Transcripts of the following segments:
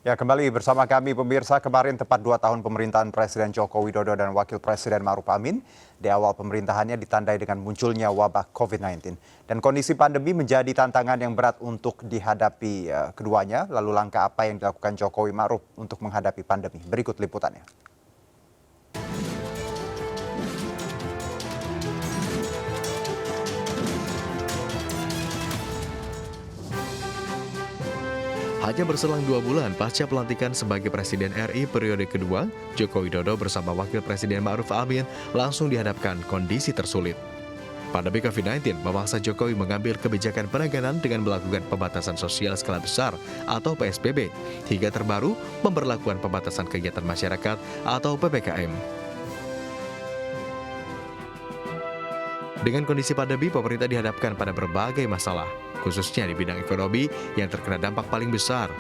Ya, kembali bersama kami pemirsa. Kemarin tepat 2 tahun pemerintahan Presiden Joko Widodo dan Wakil Presiden Ma'ruf Amin. Di awal pemerintahannya ditandai dengan munculnya wabah COVID-19. Dan kondisi pandemi menjadi tantangan yang berat untuk dihadapi keduanya. Lalu langkah apa yang dilakukan Jokowi Ma'ruf untuk menghadapi pandemi? Berikut liputannya. Hanya berselang 2 bulan pasca pelantikan sebagai Presiden RI periode kedua, Joko Widodo bersama Wakil Presiden Ma'ruf Amin langsung dihadapkan kondisi tersulit. Pandemi COVID-19 memaksa Jokowi mengambil kebijakan penanganan dengan melakukan pembatasan sosial skala besar atau PSBB, hingga terbaru pemberlakuan pembatasan kegiatan masyarakat atau PPKM. Dengan kondisi pandemi, pemerintah dihadapkan pada berbagai masalah, khususnya di bidang ekonomi yang terkena dampak paling besar.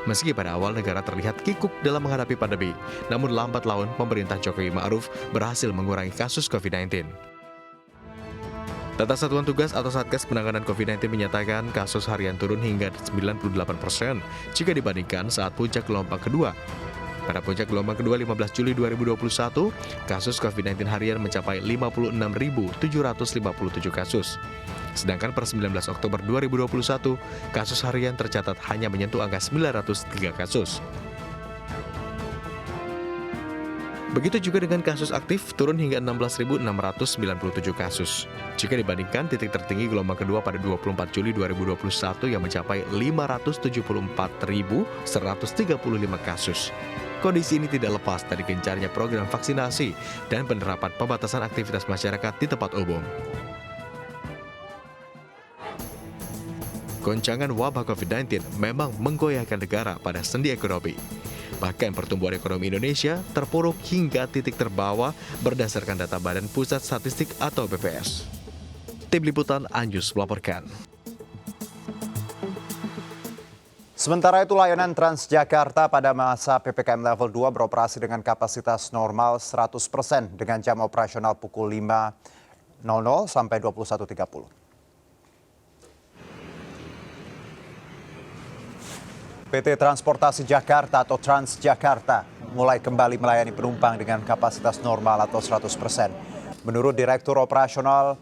Meski pada awal negara terlihat kikuk dalam menghadapi pandemi, namun lambat laun pemerintah Jokowi Ma'ruf berhasil mengurangi kasus COVID-19. Data Satuan Tugas atau Satgas Penanganan COVID-19 menyatakan kasus harian turun hingga 98% jika dibandingkan saat puncak gelombang kedua. Pada puncak gelombang kedua 15 Juli 2021, kasus COVID-19 harian mencapai 56.757 kasus. Sedangkan per 19 Oktober 2021, kasus harian tercatat hanya menyentuh angka 903 kasus. Begitu juga dengan kasus aktif turun hingga 16.697 kasus. Jika dibandingkan titik tertinggi gelombang kedua pada 24 Juli 2021 yang mencapai 574.135 kasus. Kondisi ini tidak lepas dari gencarnya program vaksinasi dan penerapan pembatasan aktivitas masyarakat di tempat umum. Goncangan wabah COVID-19 memang menggoyahkan negara pada sendi ekonomi. Bahkan pertumbuhan ekonomi Indonesia terpuruk hingga titik terbawah berdasarkan data Badan Pusat Statistik atau BPS. Tim Liputan Anjus melaporkan. Sementara itu, layanan Transjakarta pada masa PPKM level 2 beroperasi dengan kapasitas normal 100% dengan jam operasional pukul 5.00 sampai 21.30. PT Transportasi Jakarta atau Transjakarta mulai kembali melayani penumpang dengan kapasitas normal atau 100%. Menurut Direktur Operasional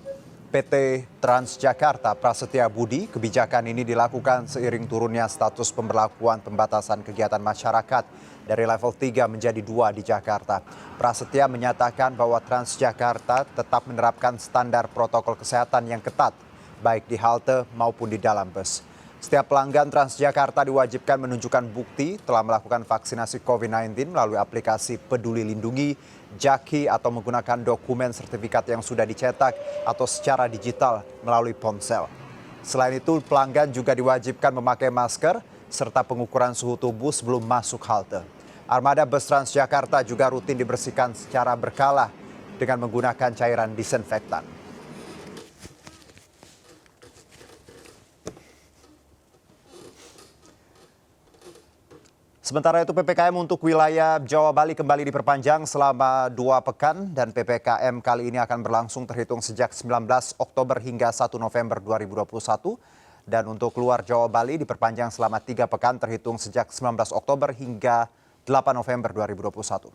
PT Transjakarta Prasetya Budi, kebijakan ini dilakukan seiring turunnya status pemberlakuan pembatasan kegiatan masyarakat dari level 3 menjadi 2 di Jakarta. Prasetya menyatakan bahwa Transjakarta tetap menerapkan standar protokol kesehatan yang ketat, baik di halte maupun di dalam bus. Setiap pelanggan Transjakarta diwajibkan menunjukkan bukti telah melakukan vaksinasi COVID-19 melalui aplikasi Peduli Lindungi, Jaki, atau menggunakan dokumen sertifikat yang sudah dicetak atau secara digital melalui ponsel. Selain itu, pelanggan juga diwajibkan memakai masker serta pengukuran suhu tubuh sebelum masuk halte. Armada bus Transjakarta juga rutin dibersihkan secara berkala dengan menggunakan cairan disinfektan. Sementara itu, PPKM untuk wilayah Jawa Bali kembali diperpanjang selama 2 pekan dan PPKM kali ini akan berlangsung terhitung sejak 19 Oktober hingga 1 November 2021. Dan untuk luar Jawa Bali diperpanjang selama 3 pekan terhitung sejak 19 Oktober hingga 8 November 2021.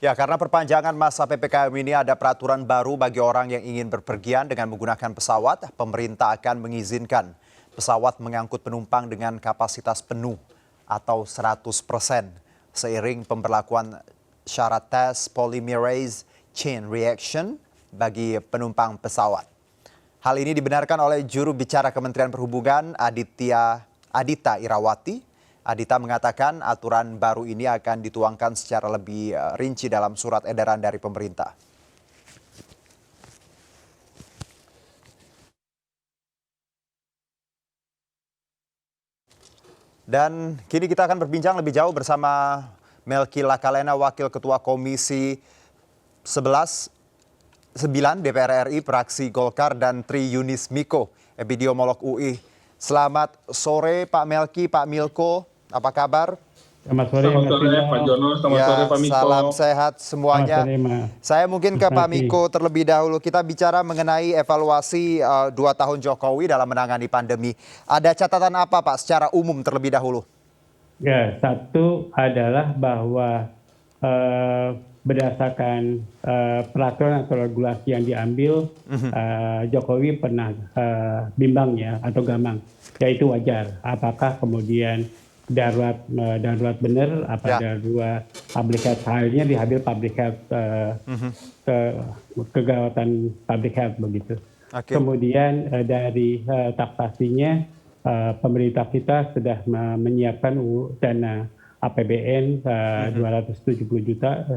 Ya, karena perpanjangan masa PPKM ini ada peraturan baru bagi orang yang ingin berpergian dengan menggunakan pesawat, pemerintah akan mengizinkan pesawat mengangkut penumpang dengan kapasitas penuh atau 100% seiring pemberlakuan syarat tes polymerase chain reaction bagi penumpang pesawat. Hal ini dibenarkan oleh juru bicara Kementerian Perhubungan Adita Irawati. Adita mengatakan aturan baru ini akan dituangkan secara lebih rinci dalam surat edaran dari pemerintah. Dan kini kita akan berbincang lebih jauh bersama Melki Lakalena, Wakil Ketua Komisi 9 DPR RI, Praksi Golkar, dan Tri Yunis Miko, epidemiolog UI. Selamat sore Pak Melki, Pak Milko, apa kabar? Selamat sore Selamat Mas sore Vino. Pak Jono, selamat Ya, sore Pak Miko. salam sehat Selamat semuanya. sore Mas. Saya mungkin ke Pak Terima kasih. Miko terlebih dahulu. Kita bicara mengenai evaluasi 2 tahun Jokowi dalam menangani pandemi. Ada catatan apa Pak secara umum terlebih dahulu? Ya, satu adalah bahwa berdasarkan peraturan atau regulasi yang diambil, Jokowi pernah bimbang ya atau gamang, yaitu wajar. Apakah kemudian darurat benar, apa Ya. darurat public health, halnya diambil public health, kegawatan public health begitu. Oke. Kemudian dari taksasinya, pemerintah kita sudah menyiapkan dana APBN 270 juta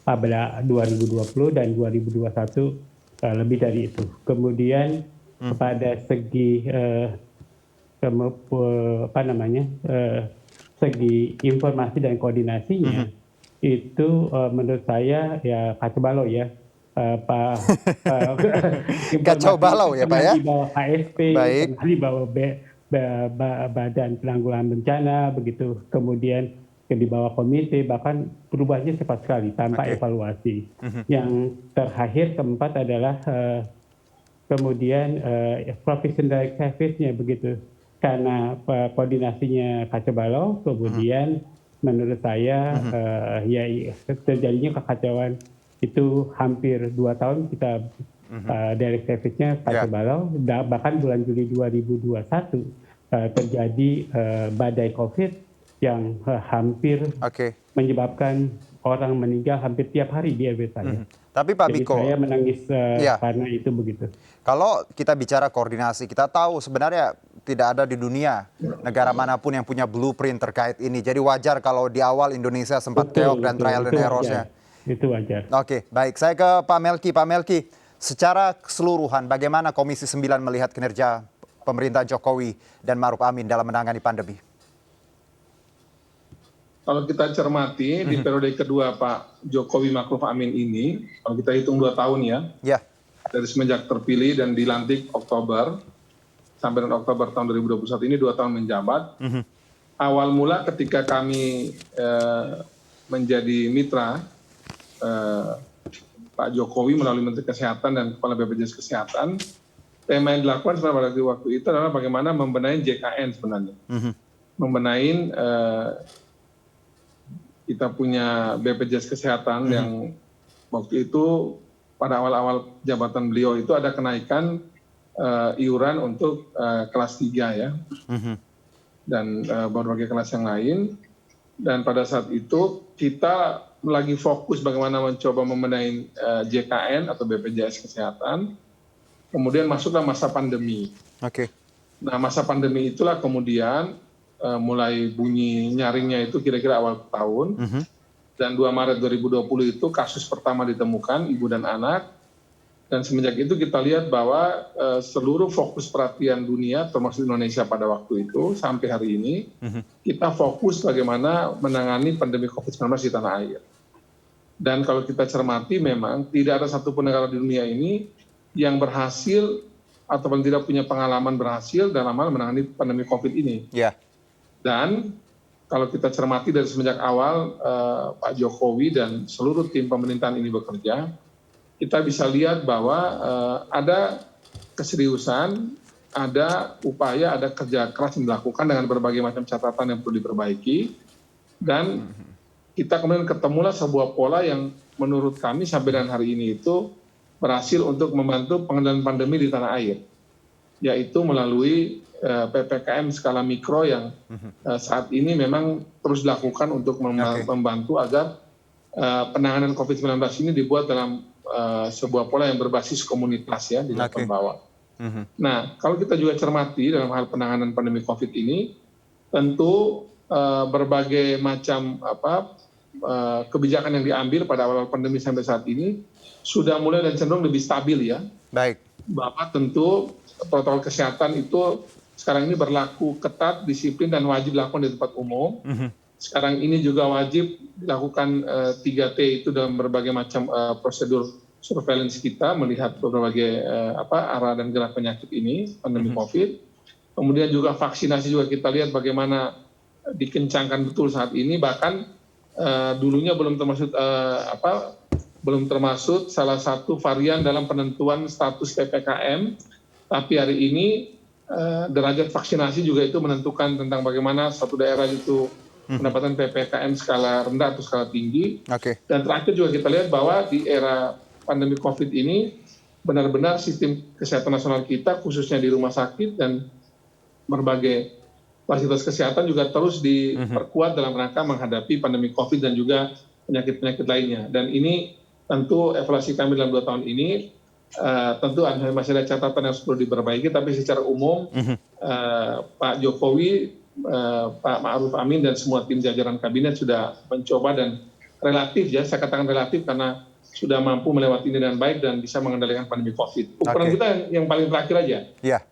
pada 2020 dan 2021 lebih dari itu. Kemudian pada segi segi informasi dan koordinasinya itu menurut saya ya kacau balau ya. Kacau balau ya Pak ya? Di bawah KSP, Baik. di bawah Badan Penanggulangan Bencana begitu, kemudian di bawah komite, bahkan perubahannya cepat sekali tanpa Oke. evaluasi. Yang terakhir keempat adalah kemudian professional service-nya begitu, karena koordinasinya kacau balau, kemudian menurut saya ya terjadinya kekacauan itu hampir 2 tahun kita direct service-nya kacau balau, bahkan bulan Juli 2021 terjadi badai COVID yang hampir Oke. menyebabkan orang meninggal hampir tiap hari di RW saya. Tapi Pak Jadi Miko, saya menangis Iya. karena itu begitu. kalau kita bicara koordinasi, kita tahu sebenarnya tidak ada di dunia negara manapun yang punya blueprint terkait ini. Jadi wajar kalau di awal Indonesia sempat keok dan trial dan itu error-nya. wajar. Itu wajar. Oke, baik. Saya ke Pak Melki. Pak Melki, secara keseluruhan bagaimana Komisi 9 melihat kinerja pemerintah Jokowi dan Maruf Amin dalam menangani pandemi? Kalau kita cermati di periode kedua Pak Jokowi Ma'ruf Amin ini, kalau kita hitung 2 tahun ya, Ya, dari semenjak terpilih dan dilantik Oktober, sampai dengan Oktober tahun 2021 ini 2 tahun menjabat. Awal mula ketika kami menjadi mitra Pak Jokowi melalui Menteri Kesehatan dan Kepala BPJS Kesehatan, tema yang dilakukan sebenarnya pada waktu itu adalah bagaimana membenahi JKN sebenarnya. Membenahi kita punya BPJS Kesehatan yang waktu itu pada awal-awal jabatan beliau itu ada kenaikan iuran untuk kelas 3 ya, dan berbagai kelas yang lain. Dan pada saat itu kita lagi fokus bagaimana mencoba membenahi JKN atau BPJS Kesehatan. Kemudian masuklah masa pandemi. oke. Nah, masa pandemi itulah kemudian mulai bunyi nyaringnya itu kira-kira awal tahun. Dan 2 Maret 2020 itu kasus pertama ditemukan, ibu dan anak. Dan semenjak itu kita lihat bahwa seluruh fokus perhatian dunia, termasuk Indonesia pada waktu itu, sampai hari ini, kita fokus bagaimana menangani pandemi COVID-19 di tanah air. Dan kalau kita cermati memang tidak ada satupun negara di dunia ini yang berhasil atau paling tidak punya pengalaman berhasil dalam hal menangani pandemi COVID ini. Ya, Dan kalau kita cermati dari semenjak awal Pak Jokowi dan seluruh tim pemerintahan ini bekerja, kita bisa lihat bahwa ada keseriusan, ada upaya, ada kerja keras yang dilakukan dengan berbagai macam catatan yang perlu diperbaiki. Dan kita kemudian ketemulah sebuah pola yang menurut kami sampai dengan hari ini itu berhasil untuk membantu pengendalian pandemi di tanah air, yaitu melalui PPKM skala mikro yang saat ini memang terus dilakukan untuk membantu agar penanganan COVID-19 ini dibuat dalam sebuah pola yang berbasis komunitas ya di level bawah. Nah, kalau kita juga cermati dalam hal penanganan pandemi COVID ini, tentu berbagai macam kebijakan yang diambil pada awal pandemi sampai saat ini sudah mulai dan cenderung lebih stabil ya. baik. Bahwa tentu protokol kesehatan itu sekarang ini berlaku ketat, disiplin dan wajib dilakukan di tempat umum. Sekarang ini juga wajib dilakukan 3T itu dalam berbagai macam prosedur surveillance kita melihat berbagai arah dan gerak penyakit ini, pandemi COVID. Kemudian juga vaksinasi juga kita lihat bagaimana dikencangkan betul saat ini, bahkan dulunya belum termasuk salah satu varian dalam penentuan status PPKM, tapi hari ini derajat vaksinasi juga itu menentukan tentang bagaimana satu daerah itu mendapatkan PPKM skala rendah atau skala tinggi. Dan terakhir juga kita lihat bahwa di era pandemi COVID ini benar-benar sistem kesehatan nasional kita khususnya di rumah sakit dan berbagai fasilitas kesehatan juga terus diperkuat dalam rangka menghadapi pandemi COVID dan juga penyakit-penyakit lainnya. Dan ini tentu evaluasi kami dalam 2 tahun ini tentu masih ada catatan yang perlu diperbaiki, tapi secara umum Pak Jokowi, Pak Ma'ruf Amin dan semua tim jajaran kabinet sudah mencoba dan relatif ya, saya katakan relatif karena sudah mampu melewati ini dengan baik dan bisa mengendalikan pandemi COVID. Ukuran kita yang paling terakhir aja,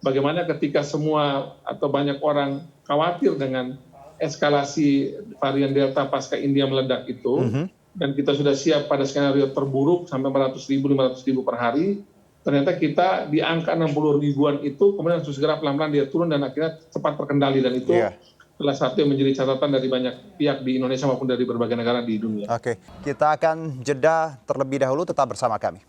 bagaimana ketika semua atau banyak orang khawatir dengan eskalasi varian Delta pasca India meledak itu, dan kita sudah siap pada skenario terburuk sampai 400.000, 500.000 per hari, ternyata kita di angka 60 ribuan itu kemudian harus segera pelan-pelan dia turun dan akhirnya cepat terkendali, dan itu salah satu yang menjadi catatan dari banyak pihak di Indonesia maupun dari berbagai negara di dunia. Kita akan jeda terlebih dahulu, tetap bersama kami.